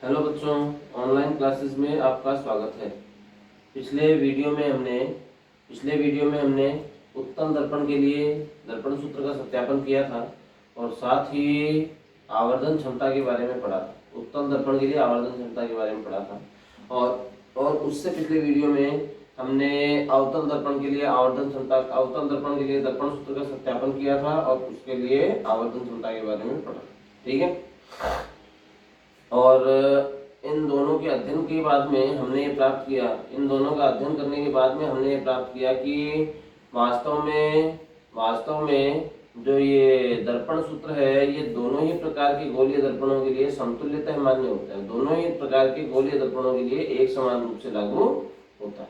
Hello बच्चों, online classes में आपका स्वागत है। पिछले वीडियो में हमने उत्तल दर्पण के लिए दर्पण सूत्र का सत्यापन किया था और साथ ही आवर्धन क्षमता के बारे में पढ़ा था। उत्तल दर्पण के लिए आवर्धन क्षमता के बारे में पढ़ा था और उससे पिछले वीडियो में हमने अवतल दर्पण के लिए अवतल दर्पण के लिए दर्पण सूत्र का सत्यापन किया था और उसके लिए आवर्धन क्षमता के बारे में पढ़ा। ठीक है। और इन दोनों के अध्ययन के बाद में हमने ये प्राप्त किया, इन दोनों का अध्ययन करने के बाद में हमने ये प्राप्त किया कि वास्तव में जो ये दर्पण सूत्र है ये दोनों ही प्रकार के गोलीय दर्पणों के लिए समतुल्यतः मान्य होता है। दोनों ही प्रकार के गोलीय दर्पणों के लिए एक समान रूप से लागू होता है।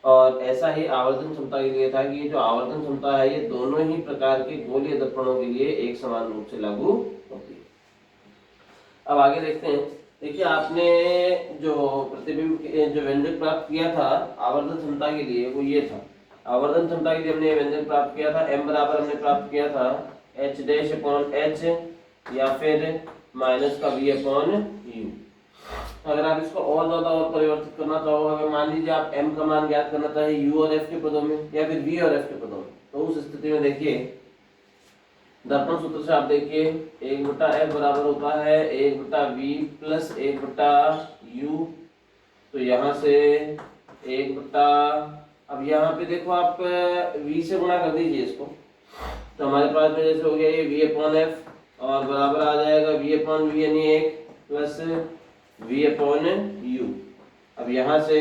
और ऐसा ही आवर्धन क्षमता के लिए था कि ये जो आवर्धन क्षमता है ये दोनों ही प्रकार के गोलीय दर्पणों के लिए एक समान रूप से लागू होती है। अब आगे देखते हैं। देखिए, आपने जो प्रतिबिंब जो व्यंजक प्राप्त किया था आवर्धन क्षमता के लिए वो ये था। आवर्धन क्षमता के लिए हमने व्यंजक प्राप्त किया था, m बराबर हमने प्राप्त किया था h डैश अपॉन h या फिर माइनस का v अपॉन u। अगर आप इसको और ज्यादा और परिवर्तित करना चाहो, अगर मान लीजिए आप m का मान ज्ञात करना चाहिए u और f के पदों में या फिर v और f के पदों में, तो उस स्थिति में देखिए दर्पण सूत्र से आप देखिए 1/f बराबर होता है 1/v प्लस 1/u। तो यहाँ से 1 अब यहाँ पे देखो आप v से गुणा कर दीजिए इसको, तो हमारे पास में जैसे हो गया ये v अपॉन f और बराबर आ जाएगा v अपॉन v यानी 1 प्लस v अपॉन u। अब यहाँ से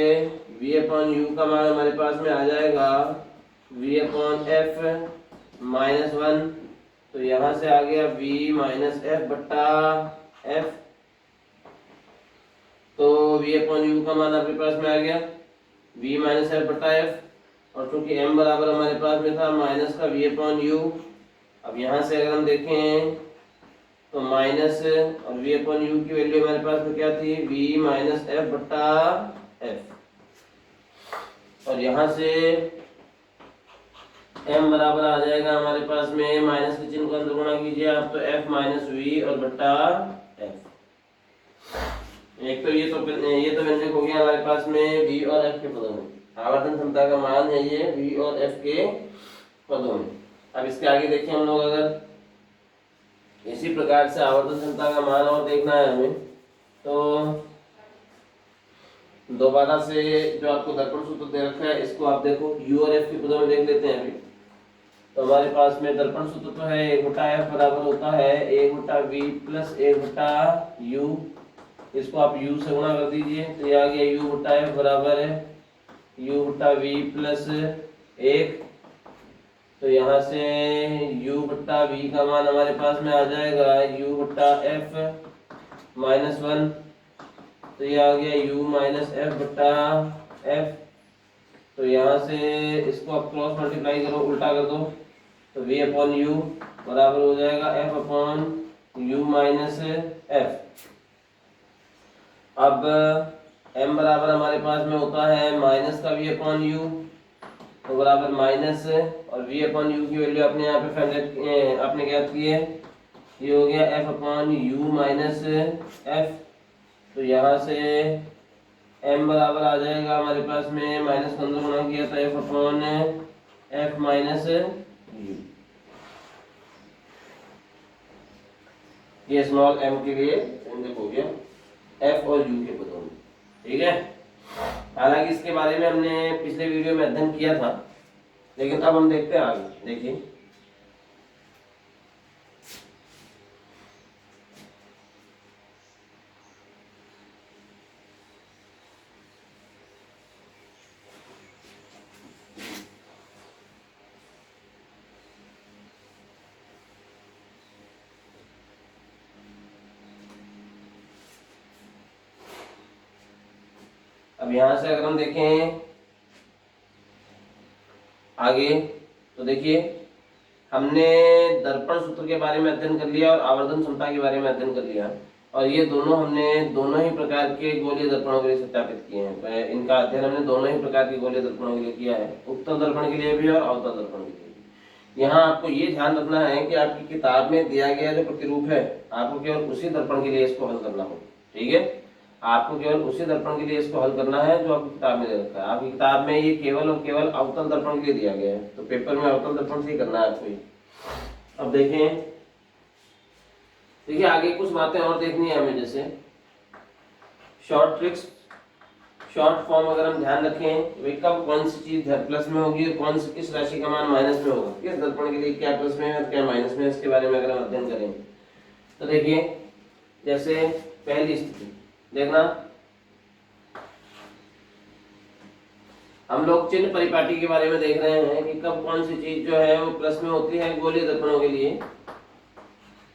v अपॉन u का मान हमारे पास में आ जाएगा v अपॉन f माइनस 1। तो यहाँ से आ गया v माइनस एफ बट्टा एफ। तो v अपॉन u का मान आपके पास में आ गया v माइनस एफ बट्टा एफ और चूंकि m बराबर हमारे पास में था माइनस का v अपॉन u। अब यहाँ से अगर हम देखें तो माइनस और v अपॉन u की वैल्यू हमारे पास में क्या थी v माइनस एफ बट्टा एफ और यहाँ से m बराबर आ जाएगा हमारे पास में माइनस के चिन्ह को अंदर गुणा कीजिए आप, तो f माइनस वी और बट्टा f। एक तो ये तो व्यंजक हो गया हमारे पास में v और f के पदों में। आवर्धन क्षमता का मान है ये v और f के पदों में। अब इसके आगे देखिए हम लोग, अगर इसी प्रकार से आवर्धन क्षमता का मान और देखना है हमें, तो दोबारा से जो आपको दर्पण सूत्र दे रखा है इसको आप देखो u और f के पदों में देख लेते हैं अभी। तो हमारे पास में दर्पण सूत्र तो है 1/f बराबर होता है 1/v प्लस 1/u। इसको आप u से गुणा कर दीजिए तो ये आ गया u/f बराबर है u/v प्लस 1। तो यहाँ से u/v का मान हमारे पास में आ जाएगा u/f माइनस 1। तो ये आ गया u माइनस f/f। तो यहाँ से इसको आप क्रॉस मल्टीप्लाई करो, उल्टा कर दो, तो v अपॉन u बराबर हो जाएगा f upon u minus f। अब m बराबर हमारे पास में होता है माइनस का v अपॉन u, तो बराबर माइनस और v अपॉन u की वैल्यू आपने यहाँ पे आपने ज्ञात की है, ये हो गया f upon u minus f। तो यहाँ से m बराबर आ जाएगा हमारे पास में माइनस का अंदर गुणा किया था f upon f minus u। ये स्मॉल m के लिए व्यंजक हो गया f और u के पदों में। ठीक है। हालांकि इसके बारे में हमने पिछले वीडियो में अध्ययन किया था, लेकिन अब हम देखते हैं आगे। देखिए, अब यहां से अगर हम देखें आगे, तो देखिए हमने दर्पण सूत्र के बारे में अध्ययन कर लिया और आवर्धन क्षमता के बारे में अध्ययन कर लिया, और ये हमने दोनों ही प्रकार के गोलीय दर्पणों के लिए सत्यापित किए हैं। इनका अध्ययन हमने दोनों ही प्रकार के गोलीय दर्पणों के लिए किया है, उत्तल दर्पण के लिए भी और अवतल दर्पण के लिए भी। यहाँ आपको ये ध्यान रखना है कि आपकी किताब में दिया गया जो प्रतिरूप है आपको केवल उसी दर्पण के लिए इसको हल करना होगा। ठीक है। आपको केवल उसी दर्पण के लिए इसको हल करना है जो आपकी किताब में दे रखा है। आपकी किताब में ये केवल और केवल अवतल दर्पण के लिए दिया गया है, तो पेपर में अवतल दर्पण से ही करना है आपको ये। अब देखिए आगे कुछ बातें और देखनी है हमें, जैसे शॉर्ट ट्रिक्स, शॉर्ट फॉर्म अगर हम ध्यान रखें वे कब कौन सी चीज प्लस में होगी और कौन सी किस राशि का मान माइनस में होगा, किस दर्पण के लिए क्या प्लस में है क्या माइनस में है, इसके बारे में अगर हम अध्ययन करें तो देखिए जैसे पहली स्थिति देखना, हम लोग चिन्ह परिपाटी के बारे में देख रहे हैं कि कब कौन सी चीज जो है वो प्लस में होती है गोलीय दर्पणों के लिए।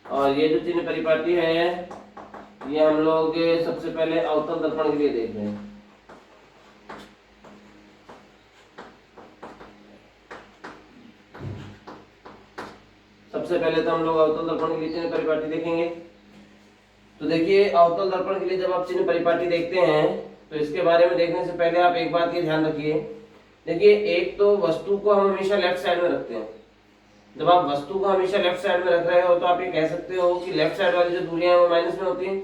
और ये जो चिन्ह परिपाटी है ये हम लोग सबसे पहले अवतल दर्पण के लिए देख रहे हैं। सबसे पहले तो हम लोग अवतल दर्पण के लिए चिन्ह परिपाटी देखेंगे। तो देखिए अवतल दर्पण के लिए जब आप चिन्ह परिपाटी देखते हैं तो इसके बारे में देखने से पहले आप एक बात ये ध्यान रखिए। देखिए एक तो वस्तु को हम हमेशा लेफ्ट साइड में रखते हैं। जब आप वस्तु को हमेशा लेफ्ट साइड में रख रहे हो तो आप ये कह सकते हो कि लेफ्ट साइड वाली जो दूरियां हैं वो माइनस में होती हैं।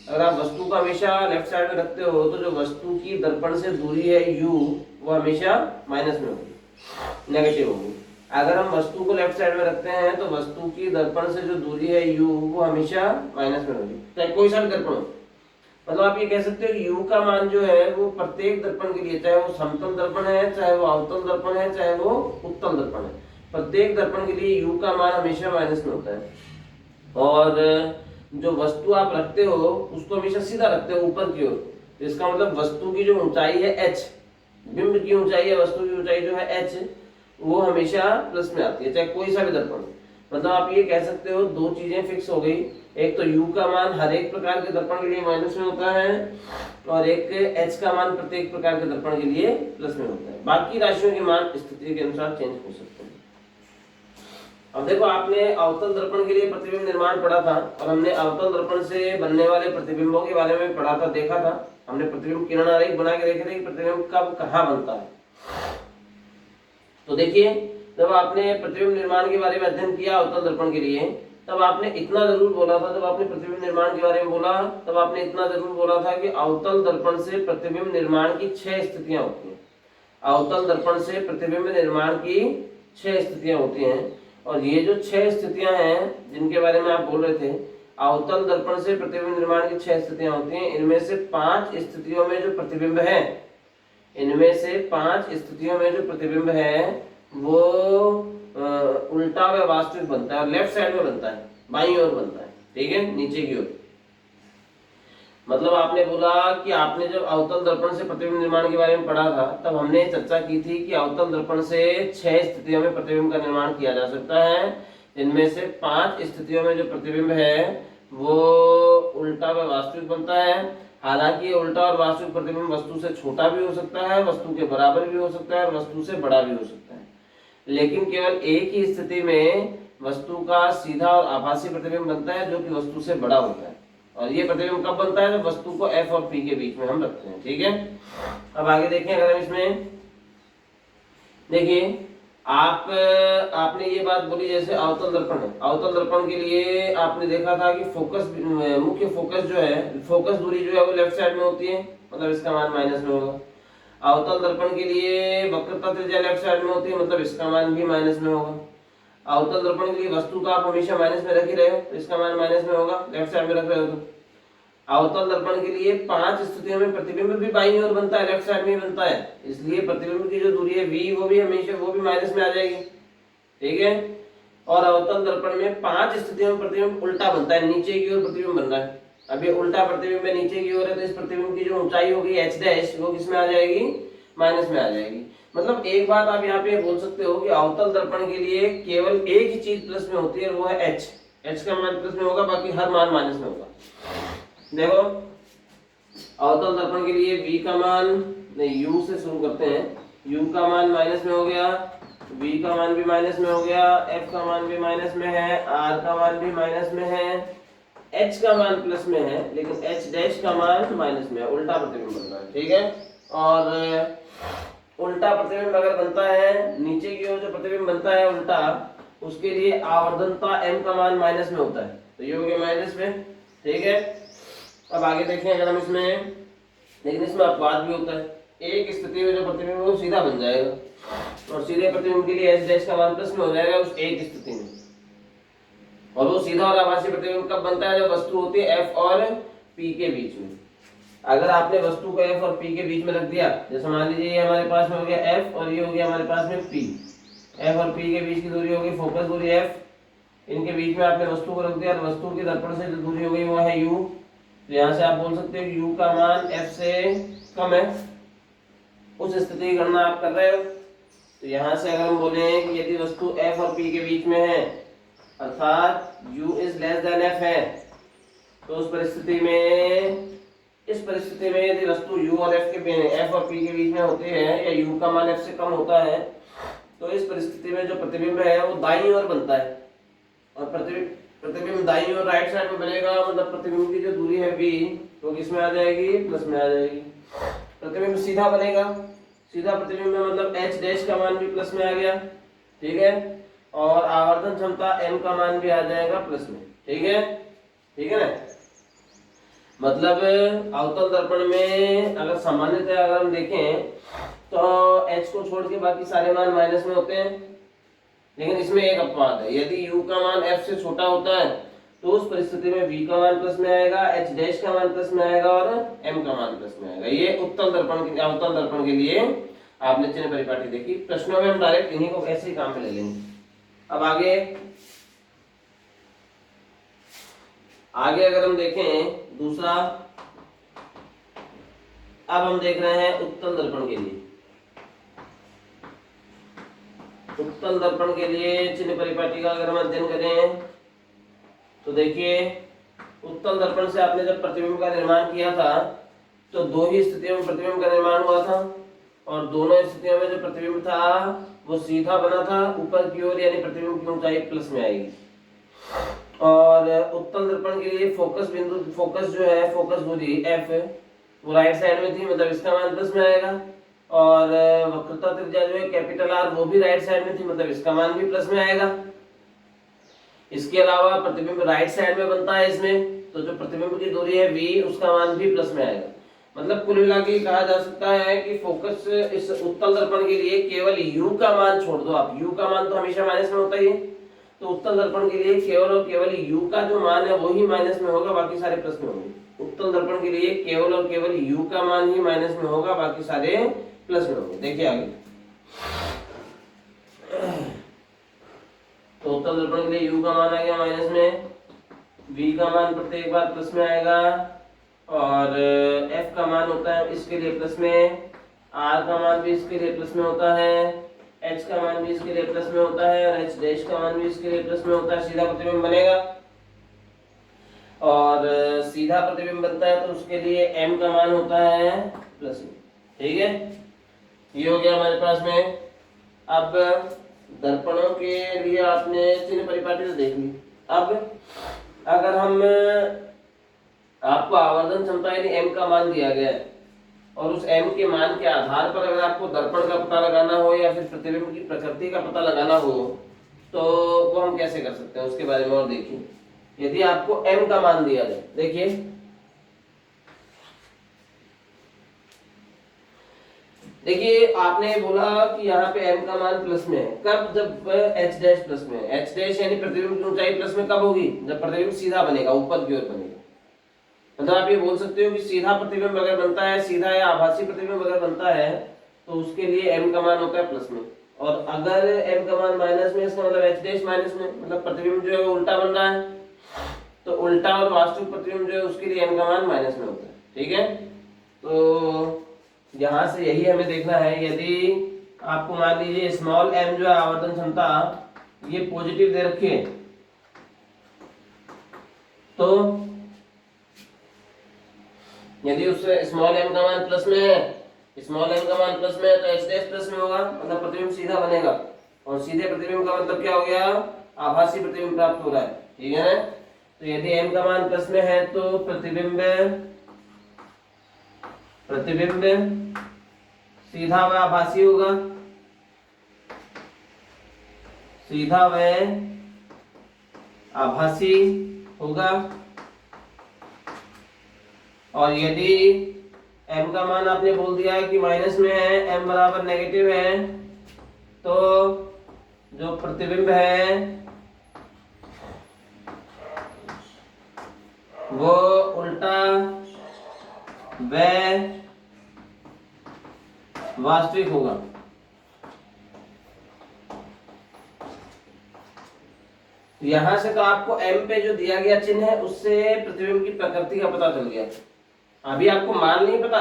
अगर आप वस्तु को हमेशा लेफ्ट साइड में रखते हो तो जो वस्तु की दर्पण से दूरी है u वो हमेशा माइनस में होगी, नेगेटिव होगी। अगर हम वस्तु को लेफ्ट साइड में रखते हैं तो वस्तु की दर्पण से जो दूरी है u वो हमेशा माइनस में होगी, चाहे कोई सा भी दर्पण हो। मतलब आप ये कह सकते हो कि u का मान जो है वो प्रत्येक दर्पण के लिए, चाहे वो समतल दर्पण है, चाहे वो अवतल दर्पण है, चाहे वो उत्तल दर्पण है, प्रत्येक दर्पण के लिए u का मान हमेशा माइनस में होता है। और जो वस्तु आप रखते हो उसको हमेशा सीधा रखते हो ऊपर की ओर, तो इसका मतलब वस्तु की जो ऊंचाई है h, बिंब की ऊंचाई है, वस्तु की ऊंचाई जो है h, वो हमेशा प्लस में आती है, चाहे कोई सा भी दर्पण। मतलब आप ये कह सकते हो दो चीजें फिक्स हो गई, एक तो u का मान हर एक प्रकार के दर्पण के लिए माइनस में होता है और एक h का मान प्रत्येक प्रकार के दर्पण के लिए प्लस में होता है। बाकी राशियों के मान स्थिति के अनुसार चेंज हो सकते हैं। अब देखो आपने अवतल दर्पण के लिए प्रतिबिंब निर्माण पढ़ा था और हमने अवतल दर्पण से बनने वाले प्रतिबिंबों के बारे में पढ़ा था, देखा था हमने प्रतिबिंब किरण आरेख बना के देखे थे कि प्रतिबिंब कब कहाँ बनता है। तो देखिए जब आपने प्रतिबिंब निर्माण के बारे में अध्ययन किया अवतल दर्पण के लिए तब आपने इतना जरूर बोला था, जब आपने प्रतिबिंब निर्माण के बारे में बोला तब आपने इतना जरूर बोला था कि अवतल दर्पण से प्रतिबिंब निर्माण की 6 स्थितियां होती हैं। अवतल दर्पण से प्रतिबिंब निर्माण की 6 स्थितियां होती हैं और ये जो 6 स्थितियां हैं जिनके बारे में आप बोल रहे थे, अवतल दर्पण से प्रतिबिंब निर्माण की 6 स्थितियां होती हैं। इनमें से 5 स्थितियों में जो प्रतिबिंब है, इनमें से 5 स्थितियों में जो प्रतिबिंब है वो उल्टा व वास्तविक बनता है और लेफ्ट साइड में बनता है, बाईं ओर बनता है, ठीक है, नीचे की ओर। मतलब आपने बोला कि आपने जब अवतल दर्पण से प्रतिबिंब निर्माण के बारे में पढ़ा था तब हमने चर्चा की थी कि अवतल दर्पण से 6 स्थितियों में प्रतिबिंब का निर्माण किया जा सकता है। इनमें से 5 स्थितियों में जो प्रतिबिंब है वो उल्टा व वास्तविक बनता है। हालांकि उल्टा और वास्तविक प्रतिबिंब वस्तु से छोटा भी हो सकता है, वस्तु के बराबर भी हो सकता है और वस्तु से बड़ा भी हो सकता है, लेकिन केवल एक ही स्थिति में वस्तु का सीधा और आभासी प्रतिबिंब बनता है जो कि वस्तु से बड़ा होता है। और ये प्रतिबिंब कब बनता है? जब वस्तु को F और P के बीच में हम रखते हैं, ठीक है। अब आगे देखें, अगर हम इसमें देखिए आपने ये बात बोली जैसे अवतल दर्पण है, अवतल दर्पण के लिए आपने देखा था कि फोकस, मुख्य फोकस जो है, फोकस दूरी जो है वो लेफ्ट साइड में होती है, मतलब इसका मान माइनस में होगा। अवतल दर्पण के लिए वक्रता त्रिज्या लेफ्ट साइड में होती है, मतलब इसका मान भी माइनस में होगा। अवतल दर्पण के लिए वस्तु का आप हमेशा माइनस में रख ही रहे हो तो इसका मान माइनस में होगा, लेफ्ट साइड में रख रहे हो तो। अवतल दर्पण के लिए 5 स्थितियों में प्रतिबिंब भी बाईं ओर बनता है, लेफ्ट साइड में बनता है, इसलिए प्रतिबिंब की जो दूरी है v वो भी हमेशा वो भी माइनस में आ जाएगी, ठीक है। और अवतल दर्पण में 5 स्थितियों में प्रतिबिंब उल्टा बनता है, नीचे की ओर प्रतिबिंब बन रहा है। अब ये उल्टा प्रतिबिंब है, नीचे की ओर है, तो इस प्रतिबिंब की जो ऊंचाई होगी h डैश वो किस में आ जाएगी? माइनस में आ जाएगी। मतलब एक बात आप यहाँ पे बोल सकते हो कि अवतल दर्पण के लिए केवल एक ही चीज प्लस में होती है और वो है h। h का मान प्लस में होगा, बाकी हर मान माइनस में होगा। देखो अवतल दर्पण के लिए v का मान, नहीं u से शुरू करते हैं, u का मान माइनस में हो गया, v का मान भी माइनस में हो गया, f का मान भी माइनस में है, r का मान भी माइनस में है, h का मान प्लस में है लेकिन h डैश का मान माइनस में है, उल्टा प्रतिबिंब बन रहा है, ठीक है। और उल्टा प्रतिबिंब अगर बनता है, नीचे की ओर जो प्रतिबिंब बनता है उल्टा, उसके लिए आवर्धनता m का मान माइनस में होता है, तो ये हो गया माइनस में, ठीक है। अब आगे देखें अगर हम इसमें, लेकिन इसमें अपवाद भी होता है। एक स्थिति में जो प्रतिबिंब है वो सीधा बन जाएगा और सीधे प्रतिबिंब के लिए एच डैश का मान प्लस में हो जाएगा उस एक स्थिति में। और वो सीधा और आभासी प्रतिबिंब कब बनता है, जब वस्तु होती है एफ और पी के बीच में। अगर आपने वस्तु को एफ और पी के बीच में रख दिया, जैसे मान लीजिए ये हमारे पास में हो गया एफ और ये हो गया हमारे पास में पी। एफ और पी के बीच की दूरी होगी फोकस दूरी एफ, इनके बीच में आपने वस्तु को रख दिया तो वस्तु की दर्पण से जो दूरी हो गई वो है u। तो यहाँ से आप बोल सकते हो कि u का मान f से कम है, उस स्थिति की गणना आप कर रहे हो। तो यहाँ से अगर हम बोले कि यदि वस्तु f और p के बीच में है अर्थात u is less than f है, तो उस परिस्थिति में, इस परिस्थिति में यदि वस्तु u और f और p के बीच में होती है या u का मान f से कम होता है, तो इस परिस्थिति में जो प्रतिबिंब है वो दाईं ओर बनता है। और प्रतिबिंब दाईं ओर राइट साइड में बनेगा, मतलब प्रतिबिंब की जो दूरी है v तो किसमें आ जाएगी, प्लस में आ जाएगी। प्रतिबिंब सीधा बनेगा, सीधा प्रतिबिंब में मतलब h डैश का मान भी प्लस में आ गया, ठीक है। और आवर्धन क्षमता m का मान भी आ जाएगा प्लस में, ठीक है, ठीक है ना। मतलब अवतल दर्पण में अगर सामान्यतः अगर हम देखें तो h को छोड़ के बाकी सारे मान माइनस में होते हैं, लेकिन इसमें एक अपवाद है। यदि u का मान f से छोटा होता है तो उस परिस्थिति में v का मान प्लस में आएगा, h डैश का मान प्लस में आएगा और m का मान प्लस में आएगा। ये उत्तल दर्पण के, अवतल दर्पण के लिए आपने चिन्ह परिपाटी देखी। प्रश्नों में हम डायरेक्ट इन्हीं को ऐसे ही काम में ले लेंगे। अब आगे अगर हम देखें दूसरा, अब हम देख रहे हैं उत्तल दर्पण के लिए। उत्तल दर्पण के लिए चिन्ह परिपाटी का अगर हम अध्ययन करें तो देखिए, उत्तल दर्पण से आपने जब प्रतिबिंब का निर्माण किया था तो दो ही स्थितियों में प्रतिबिंब का निर्माण हुआ था और दोनों स्थितियों में जो प्रतिबिंब था वो सीधा बना था ऊपर की ओर, यानी प्रतिबिंब की ऊंचाई प्लस में आएगी। और उत्तल दर्पण के लिए फोकस बिंदु, फोकस जो है, फोकस दूरी f वो राइट साइड में थी, मतलब इसका मान प्लस में आएगा। और वक्रता त्रिज्या जो है कैपिटल R वो भी राइट साइड में थी, मतलब इसका मान भी प्लस में आएगा। इसके अलावा प्रतिबिंब राइट साइड में बनता है इसमें, तो जो प्रतिबिंब की दूरी है v उसका मान भी प्लस में आएगा। मतलब कुल मिला के कहा जा सकता है कि फोकस इस उत्तल दर्पण के लिए केवल u का मान छोड़ दो आप, u का मान तो हमेशा माइनस में होता ही है, तो उत्तल दर्पण के लिए केवल और केवल u का जो मान है वो ही माइनस में होगा, बाकी सारे प्लस में होंगे। उत्तल दर्पण के लिए केवल और केवल u का मान ही माइनस में होगा, बाकी सारे प्लस में होंगे। देखिए आगे, तो उत्तल दर्पण के लिए u का मान आ गया माइनस में, v का मान प्रत्येक बार प्लस में आएगा और f का मान होता है इसके लिए प्लस में, r का मान भी इसके लिए प्लस में होता है, h का मान भी इसके लिए प्लस में होता है और h डैश का मान भी इसके लिए प्लस में होता है। सीधा प्रतिबिंब बनेगा और सीधा प्रतिबिंब बनता है तो उसके लिए m का मान होता है प्लस में, ठीक है। ये हो गया हमारे पास में। अब दर्पणों के लिए आपने चिन्ह परिपाटी तो देख ली। अब अगर हम, आपको आवर्धन क्षमता यानी m का मान दिया गया है और उस m के मान के आधार पर अगर आपको दर्पण का पता लगाना हो या फिर प्रतिबिंब की प्रकृति का पता लगाना हो तो वो हम कैसे कर सकते हैं उसके बारे में और देखिए। यदि आपको m का मान दिया जाए, देखिए आपने बोला कि यहाँ पे m का मान प्लस में है, कब, जब h डैश प्लस में है। h डैश यानी प्रतिबिंब की ऊंचाई प्लस में कब होगी, जब प्रतिबिंब सीधा बनेगा, ऊपर की ओर बनेगा। मतलब आप ये बोल सकते हो कि सीधा प्रतिबिंब अगर बनता है, सीधा या आभासी प्रतिबिंब अगर बनता है तो उसके लिए m का मान होता है प्लस में, और अगर m का मान माइनस में, इसका मतलब h डैश माइनस में, मतलब प्रतिबिंब जो है वो उल्टा बन रहा है, तो उल्टा और वास्तविक प्रतिबिंब जो है उसके लिए m का मान माइनस में होता है, ठीक है। तो यहाँ से यही हमें देखना है। यदि आपको मान लीजिए स्मॉल m जो है आवर्धन क्षमता ये पॉजिटिव दे रखी है, तो यदि उस स्मॉल m का मान प्लस में है, स्मॉल m का मान प्लस में है तो h डैश प्लस में होगा, मतलब प्रतिबिंब सीधा बनेगा। और सीधे प्रतिबिंब का मतलब क्या हो गया, आभासी प्रतिबिंब प्राप्त हो रहा है, ठीक है ना। तो यदि m का मान प्लस में है तो प्रतिबिंब सीधा व आभासी होगा, सीधा व आभासी होगा। और यदि m का मान आपने बोल दिया है कि माइनस में है, m बराबर नेगेटिव है, तो जो प्रतिबिंब है वो उल्टा व वास्तविक होगा। यहां से तो आपको m पे जो दिया गया चिन्ह है उससे प्रतिबिंब की प्रकृति का पता चल गया। अभी आपको मान नहीं पता,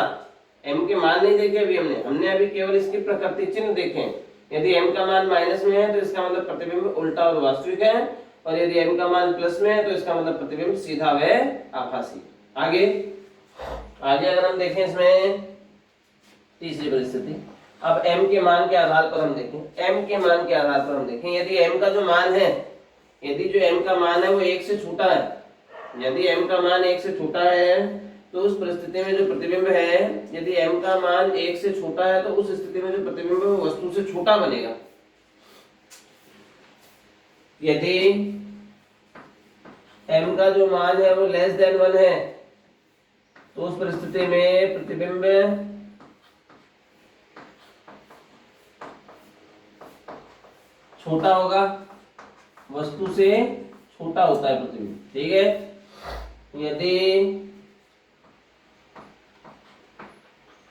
m के मान नहीं देखे अभी हमने अभी केवल इसकी प्रकृति चिन्ह देखे हैं। यदि m का मान माइनस में है तो इसका मतलब प्रतिबिंब उल्टा और वास्तविक है, और यदि m का मान प्लस में है तो इसका मतलब प्रतिबिंब सीधा व आभासी। आगे आगे अगर हम देखें इसमें तीसरी परिस्थिति, अब m के मान के आधार पर हम देखें, m के मान के आधार पर हम देखें, यदि m का जो मान है, यदि जो m का मान है वो 1 से छोटा है, यदि m का मान 1 से छोटा है तो उस परिस्थिति में जो प्रतिबिंब है, यदि m का मान 1 से छोटा है तो उस स्थिति में जो प्रतिबिंब है वो वस्तु से छोटा बनेगा। यदि m का जो मान है वो लेस देन 1 है तो उस परिस्थिति में प्रतिबिंब छोटा होगा, वस्तु से छोटा होता है प्रतिबिंब। ठीक है। यदि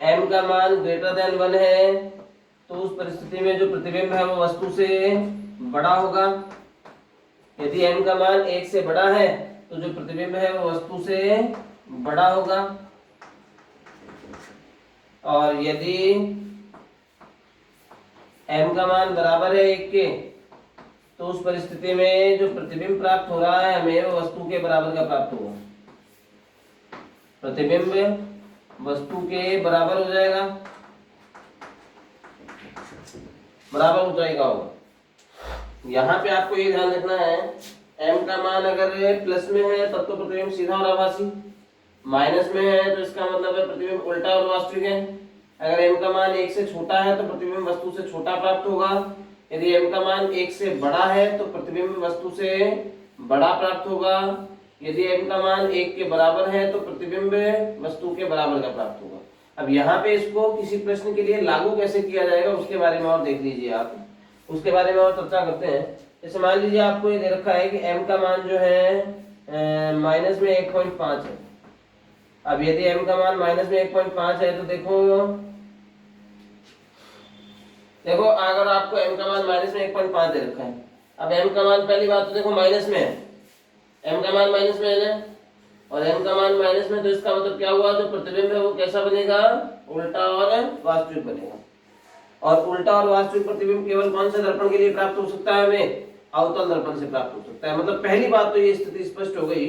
m का मान ग्रेटर देन 1 है तो उस परिस्थिति में जो प्रतिबिंब है वो वस्तु से बड़ा होगा। यदि m का मान 1 से बड़ा है तो जो प्रतिबिंब है वो वस्तु से बड़ा होगा। और यदि m का मान बराबर है 1 के तो उस परिस्थिति में जो प्रतिबिंब प्राप्त हो रहा है हमें वो वस्तु के बराबर का प्राप्त होगा। प्रतिबिंब वस्तु के बराबर हो जाएगा, बराबर ऊंचाई का होगा। यहाँ पे आपको ये ध्यान रखना है, m का मान अगर प्लस में है तब तो प्रतिबिंब सीधा और आभासी, माइनस में है तो इसका मतलब है प्रतिबिंब उल्टा और वास्तविक है। अगर m का मान 1 से छोटा है तो प्रतिबिंब वस्तु से छोटा प्राप्त होगा। यदि m का मान 1 से बड़ा है तो प्रतिबिंब वस्तु से बड़ा प्राप्त होगा। यदि m का मान 1 के बराबर है तो प्रतिबिंब वस्तु के बराबर का प्राप्त होगा। अब यहाँ पे इसको किसी प्रश्न के लिए लागू कैसे किया जाएगा उसके बारे में और देख लीजिए आप, उसके बारे में और चर्चा करते हैं। जैसे मान लीजिए आपको ये दे रखा है कि m का मान जो है माइनस में 1.5 है। अब यदि m का मान माइनस में 1.5 है तो देखो अगर आपको m का मान माइनस में 1.5 दे रखा है, अब m का मान पहली बात तो देखो माइनस में है, m का मान माइनस में है ना, और m का मान माइनस में तो इसका मतलब क्या हुआ, जो प्रतिबिंब है वो कैसा बनेगा, उल्टा और वास्तविक बनेगा। और उल्टा और वास्तविक प्रतिबिंब केवल कौन से दर्पण के लिए प्राप्त हो सकता है, हमें अवतल दर्पण से प्राप्त हो सकता है। मतलब पहली बात तो ये स्थिति स्पष्ट हो गई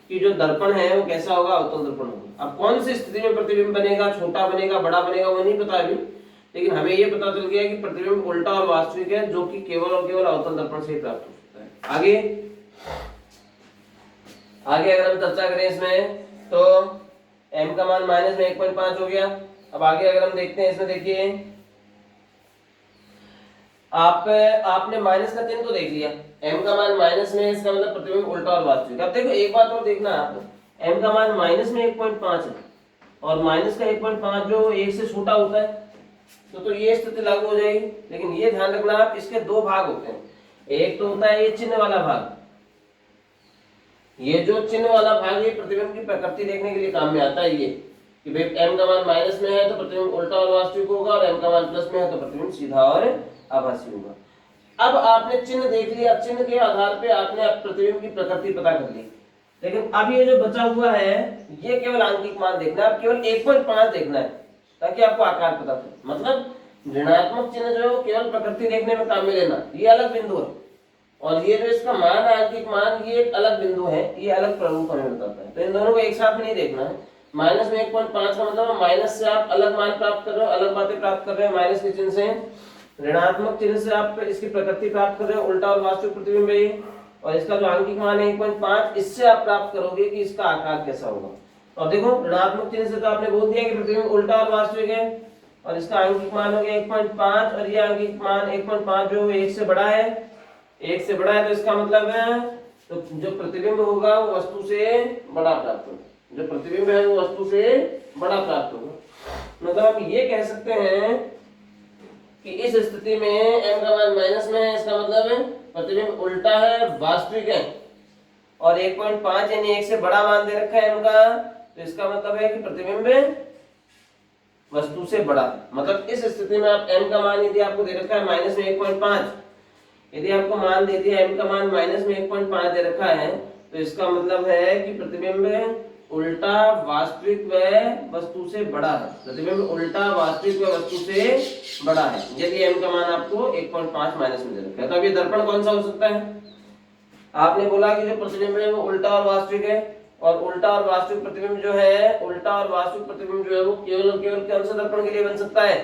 कि जो दर्पण है वो कैसा होगा, अवतल दर्पण होगा। अब कौन सी स्थिति में प्रतिबिंब बनेगा, छोटा बनेगा बड़ा बनेगा वो नहीं पता अभी, लेकिन हमें ये पता चल गया कि प्रतिबिंब उल्टा और वास्तविक है, जो कि केवल और केवल अवतल दर्पण से ही प्राप्त हो सकता है। आगे अगर हम चर्चा करें इसमें तो m का मान माइनस में 1.5 हो गया। अब आगे अगर हम देखते हैं इसमें, देखिए आपने माइनस का चिन्ह तो देख लिया, m का मान माइनस में, इसका मतलब प्रतिबिंब उल्टा और वास्तविक। अब देखो एक बात और देखना आप, m का मान माइनस में 1.5 है और माइनस का 1.5 जो 1 से छोटा होता है तो ये स्थिति लागू हो जाएगी। लेकिन ये ध्यान रखना आप, इसके दो भाग होते हैं, एक तो होता है ये चिन्ह वाला भाग, ये जो चिन्ह वाला भाग ये प्रतिबिंब की प्रकृति देखने के लिए काम में आता है। ये कि भाई m का मान माइनस में है तो प्रतिबिंब उल्टा और वास्तविक होगा, और m का मान प्लस में है तो प्रतिबिंब सीधा और आभासी होगा। अब आपने चिन्ह देख लिया, चिन्ह के आधार पे आपने प्रतिबिंब की प्रकृति पता कर ली, लेकिन अब ये जो बचा हुआ है ये केवल आंकिक मान देखना है, केवल 1.5 देखना है ताकि आपको आकार पता चले। मतलब ऋणात्मक चिन्ह जो है केवल प्रकृति देखने में काम में लेना, ये अलग बिंदु है, और ये जो इसका मान है आंकिक मान, ये एक अलग बिंदु है, ये अलग प्रारूप हमें बताता है। तो इन दोनों को एक साथ में नहीं देखना है। माइनस में 1.5 का मतलब माइनस से आप अलग मान प्राप्त कर रहे हो, अलग बातें प्राप्त कर रहे हो माइनस के चिन्ह से, ऋणात्मक चिन्ह से आप इसकी प्रकृति प्राप्त कर रहे हो, उल्टा और वास्तविक प्रतिबिंब है, और इसका जो आंकिक मान है 1.5, इससे आप प्राप्त करोगे कि इसका आकार कैसा होगा। और देखो ऋणात्मक चिन्ह से तो आपने बोल दिया कि प्रतिबिंब उल्टा और वास्तविक है, और इसका आंकिक मान हो गया 1.5, और ये आंकिक मान 1.5 जो 1 से बड़ा है, 1 से बड़ा है तो इसका मतलब है तो जो प्रतिबिंब होगा वो वस्तु से बड़ा प्राप्त होगा। जो प्रतिबिंब है वो वस्तु से बड़ा प्राप्त होगा। मतलब हम ये कह सकते हैं कि इस स्थिति में m का मान माइनस में है, इसका मतलब है प्रतिबिंब उल्टा है, वास्तविक है, और 1.5 यानी 1 से बड़ा मान दे रखा है m का, तो इसका मतलब है कि प्रतिबिंब वस्तु से बड़ा। मतलब इस स्थिति में आप m का मान यदि आपको दे रखा है माइनस में 1.5, यदि आपको मान दे दिया m का मान माइनस में 1.5 दे रखा है, तो इसका मतलब है कि प्रतिबिंब उल्टा वास्तविक व वस्तु से बड़ा है। प्रतिबिंब उल्टा वास्तविक व वस्तु से बड़ा है यदि m का मान आपको 1.5 माइनस में दे रखा है। तो अब ये दर्पण कौन सा हो सकता है? आपने बोला कि जो प्रतिबिंब है वो उल्टा और वास्तविक है, और उल्टा और वास्तविक प्रतिबिंब जो है, उल्टा और वास्तविक प्रतिबिंब जो है वो केवल और केवल कौन से दर्पण के लिए बन सकता है?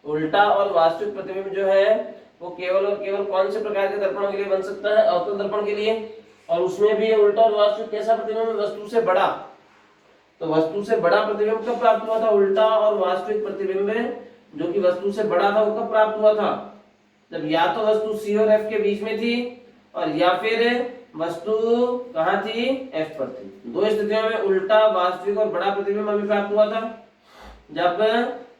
उल्टा और वास्तविक प्रतिबिंब जो है वो केवल और केवल कौन से प्रकार के दर्पणों के लिए बन सकता है? अवतल दर्पण के लिए। और उसमें भी उल्टा और वास्तविक कैसा प्रतिबिंब? वस्तु से बड़ा। तो वस्तु से बड़ा प्रतिबिंब कब प्राप्त हुआ था? उल्टा और वास्तविक प्रतिबिंब जो कि वस्तु से बड़ा था वो कब प्राप्त हुआ था? जब या तो वस्तु सी और एफ के बीच में थी, और या फिर वस्तु कहाँ थी? एफ पर थी। दो स्थितियों में उल्टा, वास्तविक और बड़ा प्रतिबिंब हमें प्राप्त हुआ था। जब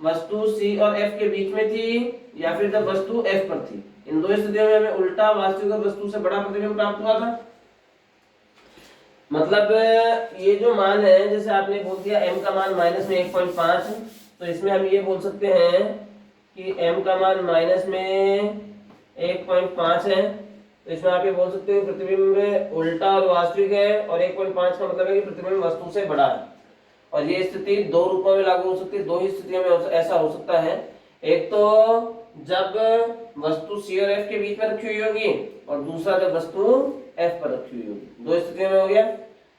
वस्तु सी और एफ के बीच में थी, या फिर जब वस्तु एफ पर थी। इन दो स्थितियों में हमें उल्टा, वास्तविक और वस्तु से बड़ा प्रतिबिंब प्राप्त हुआ था। मतलब ये जो मान है, जैसे आपने बोल दिया m का मान माइनस में 1.5, तो इसमें हम ये बोल सकते हैं कि m का मान माइनस में 1.5 है, तो इसमें आप ये बोल सकते हो प्रतिबिंब उल्टा और वास्तविक है, और 1.5 का मतलब है कि प्रतिबिंब वस्तु से बड़ा है। और ये स्थिति दो रूपों में लागू हो सकती है, दो ही स्थितियों में ऐसा हो सकता है। एक तो जब वस्तु सी और एफ के बीच में रखी हुई होगी, और दूसरा जब वस्तु एफ पर रखी हुई होगी। दो स्थितियों में हो गया।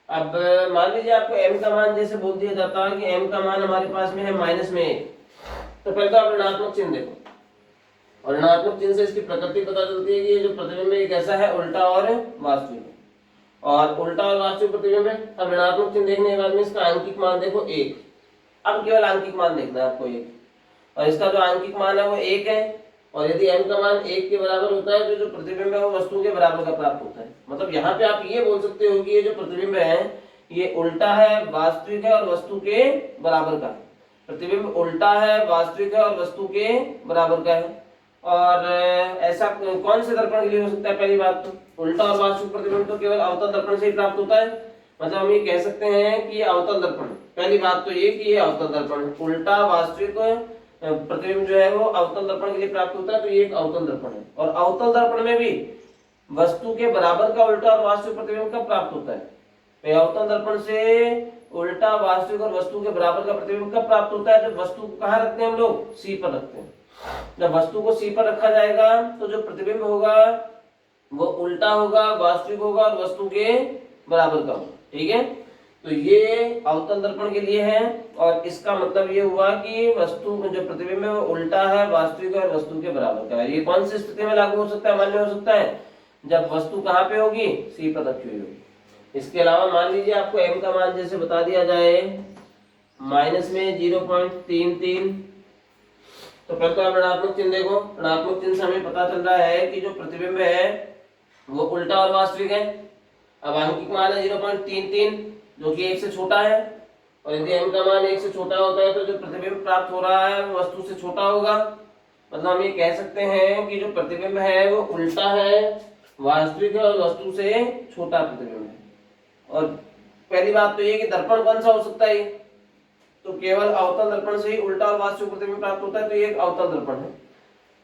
अब मान लीजिए आपको m का मान जैसे बोल दिया जाता है कि m का मान हमारे पास में है माइनस में 1, तो पहले तो आप ऋणात्मक चिन्ह देखो, और ऋणात्मक चिन्ह से इसकी प्रकृति पता चलती है कि ये जो प्रतिबिंब है कैसा है? उल्टा और वास्तविक है। और उल्टा और वास्तविक प्रतिबिंब है। अब ऋणात्मक चिन्ह देखने के बाद में इसका आंकिक मान देखो 1। अब केवल आंकिक मान देखना है आपको 1, और इसका जो आंकिक मान है वो 1 है। और यदि m का मान 1 के बराबर होता है तो जो प्रतिबिंब है वो वस्तु के बराबर का प्राप्त होता है। मतलब यहाँ पे आप ये बोल सकते हो कि ये जो प्रतिबिंब है ये उल्टा है, वास्तविक है, और वस्तु के बराबर का। प्रतिबिंब उल्टा है, वास्तविक है, और वस्तु के बराबर का है। और ऐसा कौन से दर्पण के लिए हो सकता है? पहली बात तो उल्टा और वास्तविक प्रतिबिंब तो केवल अवतल दर्पण से ही प्राप्त होता है। मतलब हम ये कह सकते हैं कि ये अवतल दर्पण है। पहली बात तो ये कि ये अवतल दर्पण है। उल्टा वास्तविक प्रतिबिंब जो है वो अवतल दर्पण के लिए प्राप्त होता है, तो ये एक अवतल दर्पण है। और अवतल दर्पण में भी वस्तु के बराबर का उल्टा और वास्तविक प्रतिबिंब कब प्राप्त होता है? तो अवतल दर्पण से उल्टा, वास्तविक और वस्तु के बराबर का प्रतिबिंब कब प्राप्त होता है? जब वस्तु को कहाँ रखते हैं हम लोग? सी पर रखते हैं। जब वस्तु को सी पर रखा जाएगा तो जो प्रतिबिंब होगा वो उल्टा होगा, वास्तविक होगा, और वस्तु के बराबर का होगा। ठीक है, तो ये अवतल दर्पण के लिए है। और इसका मतलब ये हुआ कि वस्तु जो प्रतिबिंब है वो उल्टा है, वास्तविक है, और वस्तु के बराबर का है। ये कौन सी स्थिति में लागू हो सकता है, मान्य हो सकता है? जब वस्तु कहाँ पे होगी? सी पर रखी हुई होगी। इसके अलावा मान लीजिए आपको m का मान जैसे बता दिया जाए माइनस में 0.33, तो पहले तो आप ऋणात्मक चिन्ह देखो। ऋणात्मक चिन्ह से हमें पता चल रहा है कि जो प्रतिबिंब है वो उल्टा और वास्तविक है। अब आंकिक मान है 0.33 जो कि 1 से छोटा है, और यदि m का मान 1 से छोटा होता है तो जो प्रतिबिंब प्राप्त हो रहा है वो वस्तु से छोटा होगा। मतलब हम ये कह सकते हैं कि जो प्रतिबिंब है वो उल्टा है, वास्तविक है, और वस्तु से छोटा प्रतिबिंब है। और पहली बात तो ये कि दर्पण कौन सा हो सकता है? तो केवल अवतल दर्पण से ही उल्टा और वास्तविक प्रतिबिंब प्राप्त होता है, तो ये एक अवतल दर्पण है।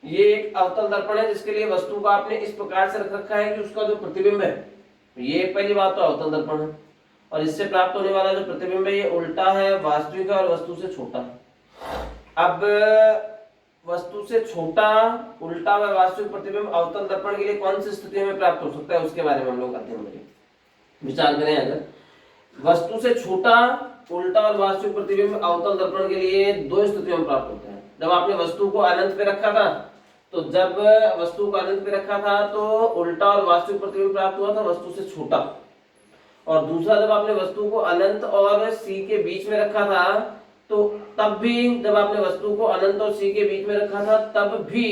ये एक अवतल दर्पण है जिसके लिए वस्तु को आपने इस प्रकार से रख रखा है कि उसका जो प्रतिबिंब है, ये पहली बात तो अवतल दर्पण है, और इससे प्राप्त होने वाला जो प्रतिबिंब है ये उल्टा है, वास्तविक है, और वस्तु से छोटा है। अब वस्तु से छोटा, उल्टा व वास्तविक प्रतिबिंब अवतल दर्पण के लिए कौन सी स्थिति में प्राप्त हो सकता है, उसके बारे में हम लोग अध्ययन करेंगे, विचार करें। अगर वस्तु से छोटा, उल्टा और वास्तविक प्रतिबिंब अवतल दर्पण के लिए दो स्थितियों में प्राप्त होते हैं। जब आपने वस्तु को अनंत पे रखा था, तो जब वस्तु को अनंत पे रखा था तो उल्टा और वास्तविक प्रतिबिंब प्राप्त हुआ था वस्तु से छोटा। और दूसरा, जब आपने वस्तु को अनंत और सी के बीच में रखा था, तो तब भी जब आपने वस्तु को अनंत और सी के बीच में रखा था तब भी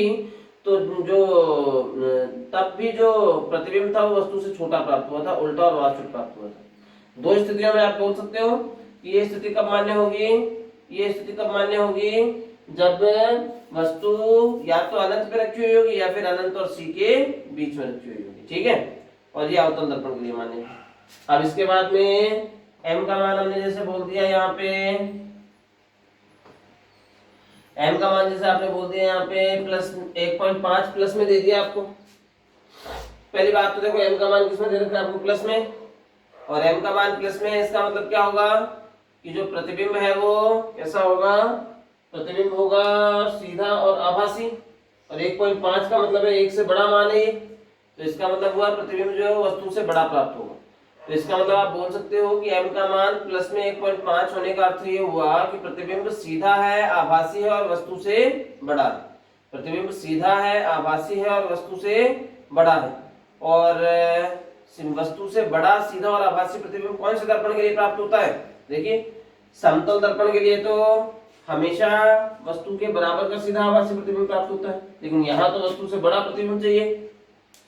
जो प्रतिबिंब था वो वस्तु से छोटा प्राप्त हुआ था, उल्टा और वास्तविक प्राप्त हुआ था। दो स्थितियों में आप बोल सकते हो कि ये स्थिति कब मान्य होगी, ये स्थिति कब मान्य होगी, जब वस्तु या तो अनंत पे रखी हुई होगी या फिर अनंत और सी के बीच में रखी हुई होगी, ठीक है। और ये अवतल दर्पण के लिए मान्य है। अब इसके बाद में m का मान हमने जैसे बोल दिया यहाँ पे, m का मान जैसे आपने बोल दिया यहाँ पे प्लस 1.5 प्लस में दे दिया आपको। पहली बात तो देखो m का मान किसमें दे रखा है आपको, प्लस में, और m का मान प्लस में है, इसका मतलब क्या होगा कि जो प्रतिबिंब है वो कैसा होगा, प्रतिबिंब होगा सीधा और आभासी, और 1.5 का मतलब है 1 से बड़ा मान है, तो इसका मतलब हुआ प्रतिबिंब जो है वस्तु से बड़ा प्राप्त होगा। तो इसका मतलब आप बोल सकते हो कि m का मान प्लस में 1.5 होने का अर्थ ये हुआ कि प्रतिबिंब सीधा है, आभासी है और वस्तु से बड़ा है। प्रतिबिंब सीधा है, आभासी है और वस्तु से बड़ा है। और वस्तु से बड़ा, सीधा और आभासी प्रतिबिंब कौन से दर्पण के लिए प्राप्त होता है, देखिए समतल दर्पण के लिए तो हमेशा वस्तु के बराबर का सीधा आभासी प्रतिबिंब प्राप्त होता है, लेकिन यहाँ तो वस्तु से बड़ा प्रतिबिंब चाहिए,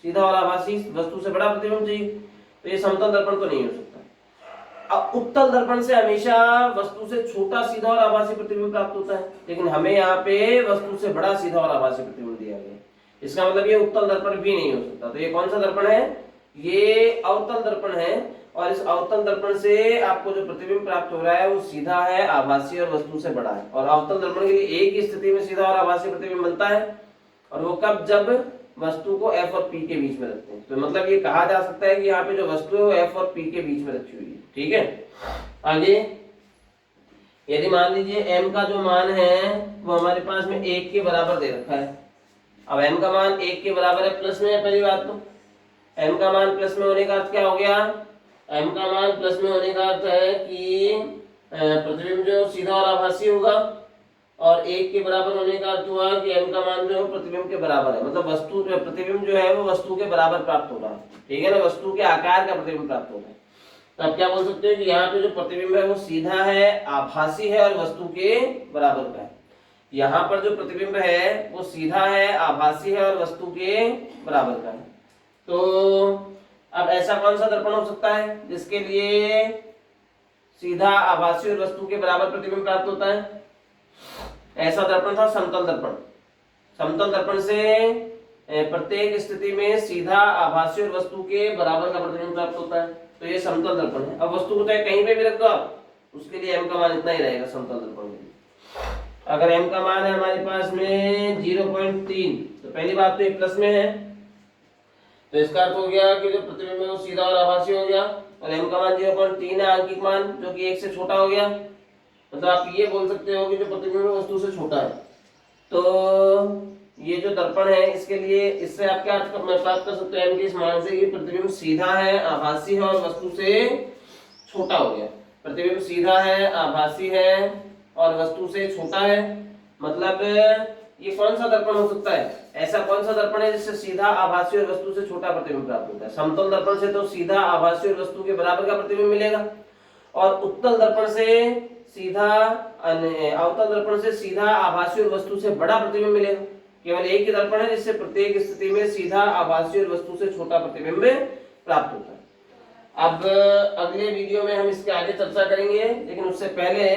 सीधा और आभासी वस्तु से बड़ा प्रतिबिंब चाहिए, तो ये समतल दर्पण तो नहीं हो सकता। अब उत्तल दर्पण से हमेशा वस्तु से छोटा सीधा और आभासी प्रतिबिंब प्राप्त होता है, लेकिन हमें यहाँ पे वस्तु से बड़ा सीधा और आभासी प्रतिबिंब दिया गया, इसका मतलब ये उत्तल दर्पण भी नहीं हो सकता। तो ये कौन सा दर्पण है, ये अवतल दर्पण है। और इस अवतल दर्पण से आपको जो प्रतिबिंब प्राप्त हो रहा है वो सीधा है, आभासी और वस्तु से बड़ा है। और अवतल दर्पण के लिए एक ही स्थिति में सीधा और आभासी प्रतिबिंब बनता है, और वो कब, जब वस्तु को F और P के बीच में रखते हैं। तो मतलब ये कहा जा सकता है कि यहाँ पे जो वस्तु है वो F और P के बीच में रखी हुई है, ठीक है। आगे यदि मान लीजिए m का जो मान है वो हमारे पास में 1 के बराबर दे रखा है। अब m का मान 1 के बराबर है, प्लस में है, पहली बात तो m का मान प्लस में होने का अर्थ क्या हो गया, m का मान प्लस में होने का अर्थ है कि प्रतिबिंब जो सीधा और आभासी होगा, और 1 के बराबर होने का अर्थ हुआ कि m का मान जो है प्रतिबिंब के बराबर है, मतलब वस्तु प्रतिबिंब जो है वो वस्तु के बराबर प्राप्त हो रहा है, ठीक है ना, वस्तु के आकार का प्रतिबिंब प्राप्त हो रहा है। तो आप क्या बोल सकते हैं कि यहाँ पे जो प्रतिबिंब है वो सीधा है, आभासी है और वस्तु के बराबर का है। यहाँ पर जो प्रतिबिंब है वो सीधा है, आभासी है और वस्तु के बराबर का है। तो अब ऐसा कौन सा दर्पण हो सकता है जिसके लिए सीधा, आभासी और वस्तु के बराबर प्रतिबिंब प्राप्त होता है, ऐसा दर्पण था समतल दर्पण। समतल दर्पण से प्रत्येक स्थिति में सीधा, आभासी और वस्तु के बराबर का प्रतिबिंब प्राप्त होता है, तो ये समतल दर्पण है। अब वस्तु को चाहे कहीं पे भी रख दो आप, उसके लिए m का मान इतना ही रहेगा समतल दर्पण के लिए। अगर m का मान है हमारे पास में 0.3, तो पहली बात तो ये प्लस में है, तो इसका अर्थ हो गया कि जो प्रतिबिंब है वो सीधा और आभासी हो गया, और m का मान 0.3 है, आंकिक मान, जो कि 1 से छोटा हो गया। मतलब आप ये बोल सकते हो कि जो प्रतिबिंब वस्तु से छोटा है। तो ये जो दर्पण है इसके लिए, इससे आप क्या प्राप्त कर सकते हो m के इस मान से, कि प्रतिबिंब सीधा है, आभासी है और वस्तु से छोटा हो गया। प्रतिबिंब सीधा है, आभासी है और वस्तु से छोटा है, मतलब ये कौन सा दर्पण हो सकता है, ऐसा कौन सा दर्पण है जिससे सीधा, आभासी और वस्तु से छोटा प्रतिबिंब प्राप्त होता है। समतल दर्पण से तो सीधा, आभासी और वस्तु के बराबर का प्रतिबिंब मिलेगा, और उत्तल दर्पण से सीधा, अवतल दर्पण से सीधा, आभासी और वस्तु से बड़ा प्रतिबिंब मिलेगा। केवल एक ही दर्पण है जिससे प्रत्येक स्थिति में सीधा, आभासी और वस्तु से छोटा प्रतिबिंब प्राप्त होता है। अब अगले वीडियो में हम इसके आगे चर्चा करेंगे, लेकिन उससे पहले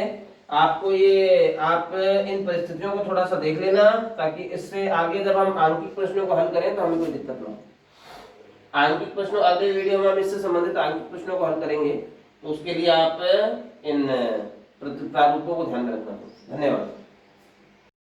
आपको ये, आप इन परिस्थितियों को थोड़ा सा देख लेना, ताकि इससे आगे जब हम आंकिक प्रश्नों को हल करें तो हमें कोई दिक्कत ना हो। आंकिक प्रश्नों, अगले वीडियो में हम इससे संबंधित आंकिक प्रश्नों को हल करेंगे, तो उसके लिए आप इन प्रारूपों को ध्यान में रखना। धन्यवाद।